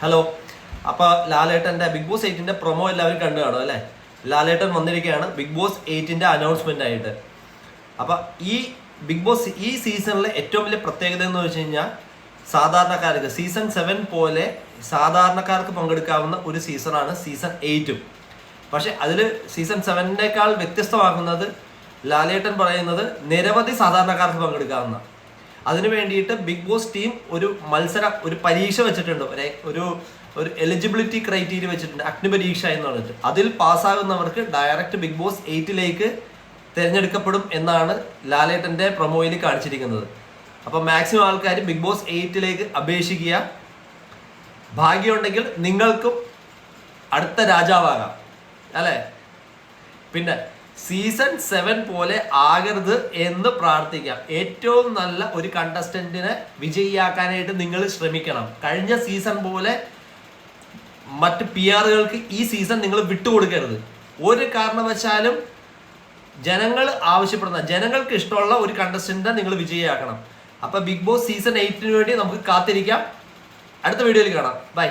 Hello. അപ്പോൾ ലാലേട്ടൻ്റെ big boss 8ന്റെ promo എല്ലാവരും കണ്ടു കാണും അല്ലേ? ലാലേട്ടൻ വന്നിരിക്കുകയാണ് ബിഗ് ബോസ് 8ന്റെ അനൗൺസ്മെന്റ് ആയിട്ട്. അപ്പോൾ ഈ ബിഗ് ബോസ് ഈ സീസണിലെ ഏറ്റവും വലിയ പ്രത്യേകത എന്ന് വെച്ച് കഴിഞ്ഞാൽ സാധാരണക്കാർക്ക് സീസൺ 7 പോലെ സാധാരണക്കാർക്ക് പങ്കെടുക്കാവുന്ന ഒരു സീസണാണ് സീസൺ 8ഉം. പക്ഷെ അതിൽ സീസൺ 7നേക്കാൾ വ്യത്യസ്തമാക്കുന്നത് ലാലേട്ടൻ പറയുന്നത് നിരവധി സാധാരണക്കാർക്ക് പങ്കെടുക്കാവുന്ന, അതിനു വേണ്ടിയിട്ട് ബിഗ് ബോസ് ടീം ഒരു മത്സരം, ഒരു പരീക്ഷ വെച്ചിട്ടുണ്ട്, ഒരു എലിജിബിലിറ്റി ക്രൈറ്റീരിയ വെച്ചിട്ടുണ്ട്, അഗ്നിപരീക്ഷ എന്ന് പറഞ്ഞിട്ട്. അതിൽ പാസ്സാകുന്നവർക്ക് ഡയറക്റ്റ് ബിഗ് ബോസ് 8ലേക്ക് തിരഞ്ഞെടുക്കപ്പെടും എന്നാണ് ലാലേട്ടൻ്റെ പ്രൊമോയിൽ കാണിച്ചിരിക്കുന്നത്. അപ്പോൾ മാക്സിമം ആൾക്കാർ ബിഗ് ബോസ് 8ലേക്ക് അപേക്ഷിക്കുക. ഭാഗ്യമുണ്ടെങ്കിൽ നിങ്ങൾക്കും അടുത്ത രാജാവാകാം അല്ലേ? പിന്നെ സീസൺ 7 പോലെ ആകരുത് എന്ന് പ്രാർത്ഥിക്കാം. ഏറ്റവും നല്ല ഒരു കണ്ടസ്റ്റന്റിനെ വിജയിയാക്കാനായിട്ട് നിങ്ങൾ ശ്രമിക്കണം. കഴിഞ്ഞ സീസൺ പോലെ മറ്റ് PR-കൾക്ക് ഈ സീസൺ നിങ്ങൾ വിട്ടുകൊടുക്കരുത്. ഒരു കാരണവശാലും ജനങ്ങൾ ആവശ്യപ്പെടുന്ന, ജനങ്ങൾക്ക് ഇഷ്ടമുള്ള ഒരു കണ്ടസ്റ്റന്റിനെ നിങ്ങൾ വിജയിയാക്കണം. അപ്പോൾ ബിഗ് ബോസ് സീസൺ 8ന് വേണ്ടി നമുക്ക് കാത്തിരിക്കാം. അടുത്ത വീഡിയോയിൽ കാണാം. ബൈ.